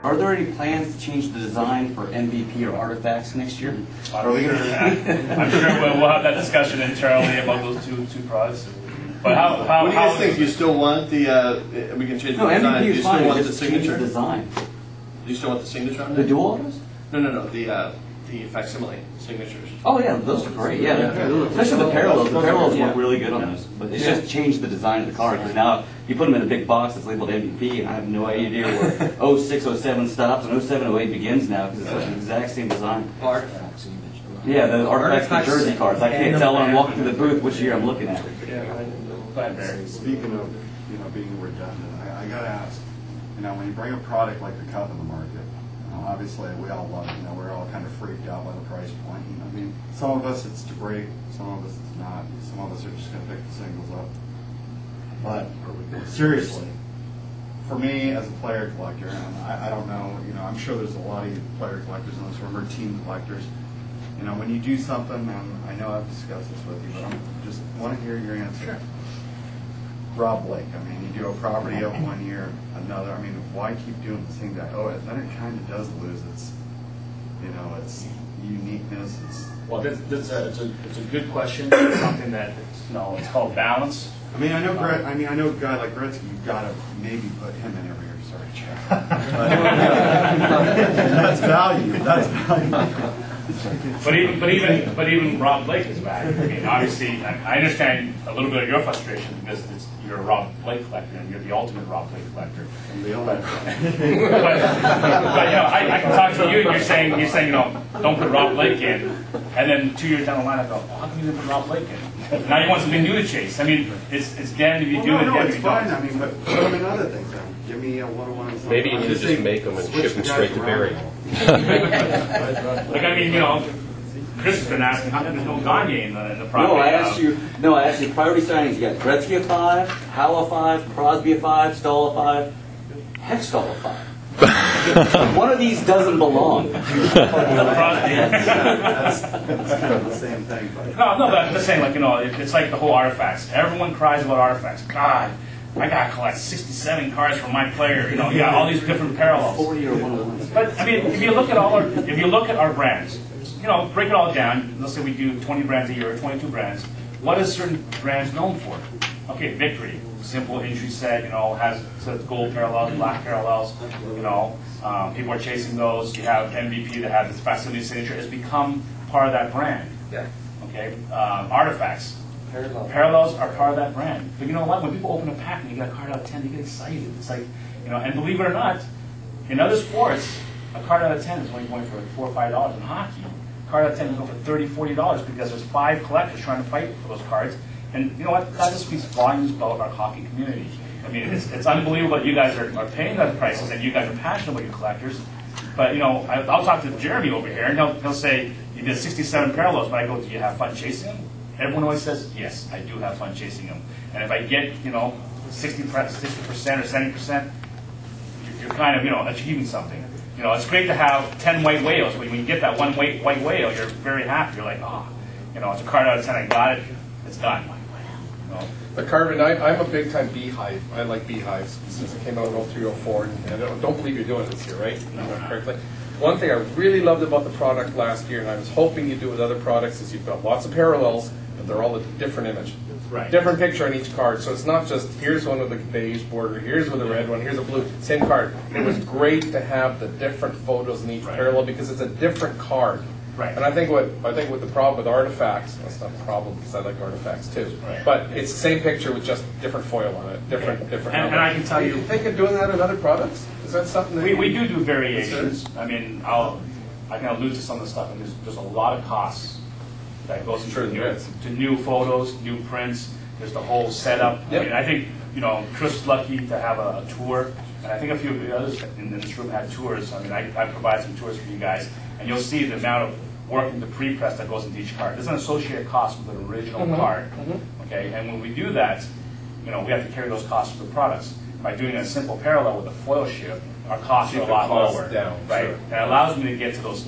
Are there any plans to change the design for MVP or artifacts next year? Are we gonna, I'm sure we'll have that discussion internally about those two products. But how what do you guys think? Do you still want the, we can change the design. MVP Do you is still fine, want the just change signature? the design. Do you still want the signature on The it? dual autos? No, the facsimile signatures. Oh yeah, those are great. Yeah, especially the parallels. The parallels work really good on this. But it's just changed the design of the car because now you put them in a big box that's labeled MVP, and I have no idea where 06, 07 stops and 07, 08 begins now because it's like the exact same design. Artifacts, you mentioned. Yeah, the artifacts for jersey cards. I can't tell when I'm walking through the booth which year I'm looking at. Speaking of being redundant, I got to ask. When you bring a product like the Cup in the market, obviously we all love it. We're all kind of freaked out by the price point. I mean, some of us it's to break, some of us it's not. Some of us are just going to pick the singles up. But seriously, for me as a player collector, and I don't know, I'm sure there's a lot of you player collectors in this room or team collectors. When you do something, and I know I've discussed this with you, but I just want to hear your answer. Sure. Rob Blake, you do a property of 1 year, another. Why keep doing the same guy? Oh, then it kind of does lose its, its uniqueness. Well, it's a good question. It's something that it's called balance. I know a guy like Gretzky. You've got to maybe put him in every year. Sorry, Chad. That's value. That's value. But even Rob Blake is value. Obviously, I understand a little bit of your frustration because you're a Rob Blake collector and you're the ultimate Rob Blake collector. I'm the only. But I can talk to you. You're saying don't put Rob Blake in, and then 2 years down the line I go, how come you didn't put Rob Blake in? Now you want something new to chase. It's damned if you do it. No, it's fine. But put them in other things. Give me a 101. Maybe you need to just make them and ship them straight to Barry. Chris has been asking how come there's no Gagne in the property. No, I asked you priority signings. You got Gretzky at 5, Howell 5, Crosby at 5, Stahl at 5, Hextall at 5. One of these doesn't belong. That's kind of the same thing. No, but I'm just saying, it's like the whole artifacts. Everyone cries about artifacts. God, I gotta collect 67 cards for my player. You got all these different parallels. 40 or 101. But if you look at our brands, break it all down. Let's say we do 20 brands a year or 22 brands. What is certain brands known for? Okay, Victory, simple entry set. Has gold parallels, black parallels. People are chasing those. You have MVP that has its facsimile signature. It's become part of that brand. Yeah. Okay, artifacts. Parallels are part of that brand. But you know what? When people open a pack and you get a card out of 10, they get excited. It's like, and believe it or not, in other sports, a card out of 10 is only going for $4 or $5 in hockey. A card out of 10 can go for $30, $40 because there's 5 collectors trying to fight for those cards. And you know what? That just speaks volumes about our hockey community. It's unbelievable that you guys are paying those prices and you guys are passionate about your collectors. But I'll talk to Jeremy over here and he'll say, you did 67 parallels, but I go, do you have fun chasing them? Everyone always says, yes, I do have fun chasing them. And if I get, 60% or 70%, you're kind of, achieving something. It's great to have 10 white whales. When you get that one white whale, you're very happy. You're like, it's a card out of 10, I got it, it's done. But Karvin, I'm a big-time beehive. I like beehives since it came out in 03, 04, and I don't believe you're doing this here, right? Correctly. One thing I really loved about the product last year, and I was hoping you'd do with other products, is you've got lots of parallels, but they're all a different image. Right. Different picture on each card. So it's not just, here's one with a beige border, here's with a red one, here's a blue, same card. It was great to have the different photos in each parallel because it's a different card. Right. And I think what the problem with artifacts, that's not a problem because I like artifacts too, but it's the same picture with just different foil on it, different. And I can tell you, think of doing that in other products? Is that something that we do variations. I can allude to some of the stuff, and there's a lot of costs that goes into new photos, new prints. There's the whole setup. Yep. I think Chris was lucky to have a tour, and I think a few of the others in this room had tours. I provide some tours for you guys, and you'll see the amount of work in the pre-press that goes into each card. There's an associated cost with the original card. Okay, and when we do that, we have to carry those costs for the products. By doing a simple parallel with a foil shift, our costs are a lot lower. Down, right? Sure. And it allows me to get to those,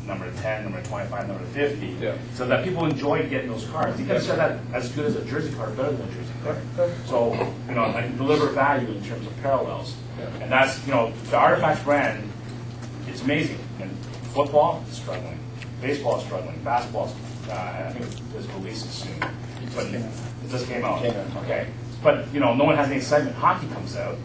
number 10, number 25, number 50, so that people enjoy getting those cards. You can say that as good as a jersey card, better than a jersey card. So, I can deliver value in terms of parallels. And that's, the Artifacts brand it's amazing. And football is struggling, baseball is struggling, basketball. I think there's releases soon. But it just came out. Okay, but no one has any excitement. Hockey comes out,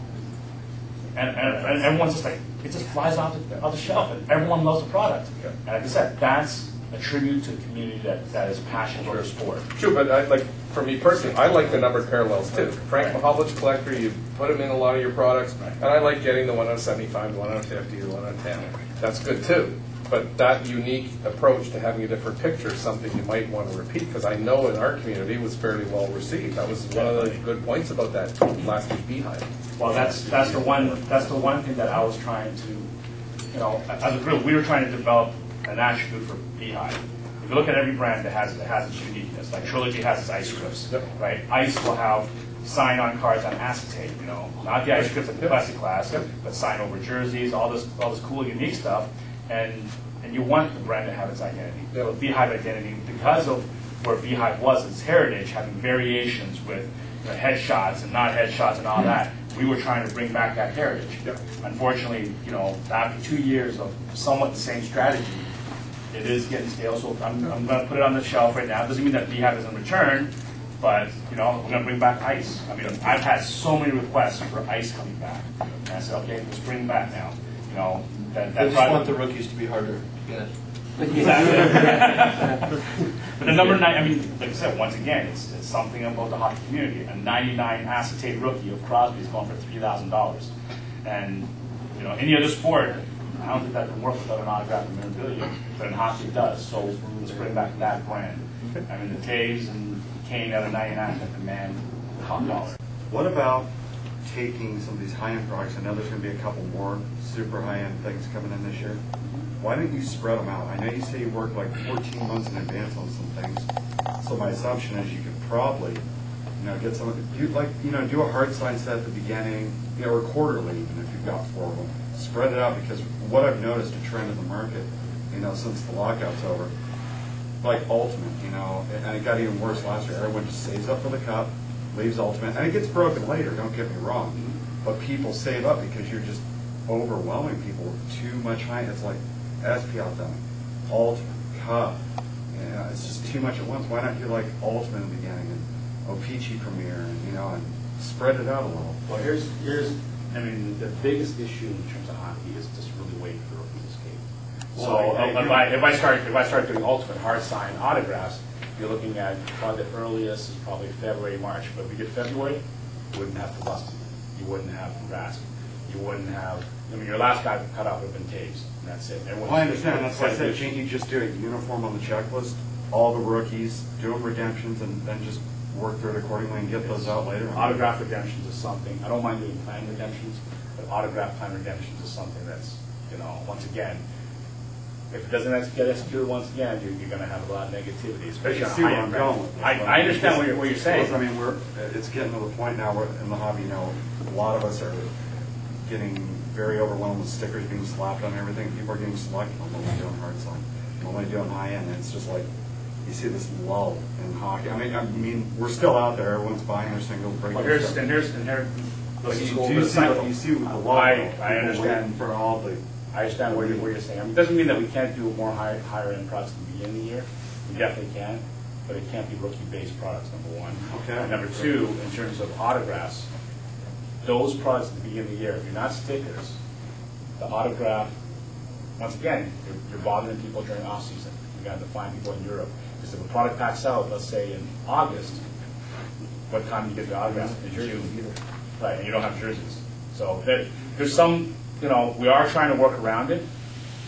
and everyone's just like, it just flies off the shelf, and everyone loves the product. And like I said, that's a tribute to a community that is passionate for the sport. True, but for me personally, I like the numbered parallels too. Frank Mahovlich collector, you put them in a lot of your products, and I like getting the 1 out of 75, the 1 out of 50, the 1 out of 10. That's good too. But that unique approach to having a different picture is something you might want to repeat, because I know in our community it was fairly well received. That was one of the good points about that last year's Beehive. Well, that's the one thing that I was trying to, as a group, we were trying to develop an attribute for Beehive. If you look at every brand that has its uniqueness, like Trilogy has its ice grips, right? Ice will have sign-on cards on acetate, not the ice grips like the classic class, but sign over jerseys, all this cool, unique stuff. And you want the brand to have its identity. The Beehive identity, because of where Beehive was, its heritage, having variations with headshots and not headshots and all that, we were trying to bring back that heritage. Unfortunately, after 2 years of somewhat the same strategy, it is getting stale. So I'm going to put it on the shelf right now. It doesn't mean that Beehive is in return, but we're going to bring back ice. I mean, I've had so many requests for ice coming back, and I said, okay, let's bring it back now. I just want the rookies to be harder to get. Exactly. But the number 9, I mean, like I said, once again, it's something about the hockey community. A 99 acetate rookie of Crosby is going for $3,000. And, any other sport, I don't think that can work without an autographed memorabilia, but in hockey it does. So let's bring back that brand. I mean, the Taves and Kane out of 99 that command the top dollar. What about taking some of these high-end products? I know there's going to be a couple more super high-end things coming in this year. Why don't you spread them out? I know you say you work like 14 months in advance on some things. So my assumption is you could probably, get some, do a hard sign set at the beginning, or quarterly even if you've got 4 of them. Spread it out, because what I've noticed a trend in the market, since the lockout's over, like Ultimate, and it got even worse last year. Everyone just saves up for the cup, leaves Ultimate, and it gets broken later, don't get me wrong. But people save up because you're just overwhelming people with too much high. It's like SP Authentic, Ultimate, Cup. It's just too much at once. Why not do like Ultimate in the beginning and O-Pee-Chee Premier, and spread it out a little? Well, here's the biggest issue in terms of hockey is just really waiting for rookies to escape. So if I start doing Ultimate hard sign autographs, you're looking at probably the earliest is probably February, March. But if we did February, you wouldn't have Pulaski, you wouldn't have Rask, you wouldn't have. Your last guy cut off would have been Taves, and that's it. Well, I understand. That's why I said, can't you just do a uniform on the checklist, all the rookies, do them redemptions, and then just work through it accordingly and get those out later? Autograph redemptions is something. I don't mind doing plan redemptions, but autograph plan redemptions is something that's, once again, if it doesn't get executed once again, you're going to have a lot of negativity, especially on high-end brands. I understand what you're saying. I mean, it's getting to the point now where in the hobby, a lot of us are getting very overwhelmed with stickers being slapped on everything. People are getting selected on only doing hard sign, only doing high-end, and it's just like, you see this lull in hockey. I mean, we're still out there. Everyone's buying their single break. Well, here's you see the lull. I understand for all the. I understand what you're saying. I mean, it doesn't mean that we can't do more higher end products at the beginning of the year. We definitely can, but it can't be rookie-based products, number one. Okay. And number two, in terms of autographs, those products at the beginning of the year, if you're not stickers, the autograph, once again, you're bothering people during off season. You got to find people in Europe. Because if a product packs out, let's say in August, what time do you get the autograph? In June. Right, and you don't have jerseys. So there's some, we are trying to work around it.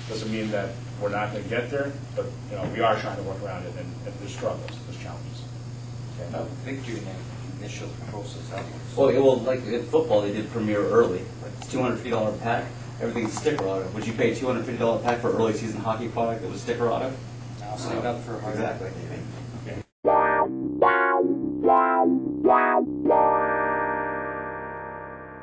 Doesn't mean that we're not going to get there, but we are trying to work around it, and there's struggles, there's challenges. Okay, now, Victor, in the initial process, how Well, like in football, they did Premier early. It's $250 pack. Everything's sticker auto. Would you pay $250 pack for early season hockey product that was sticker auto? I'll sign up for hard. Exactly.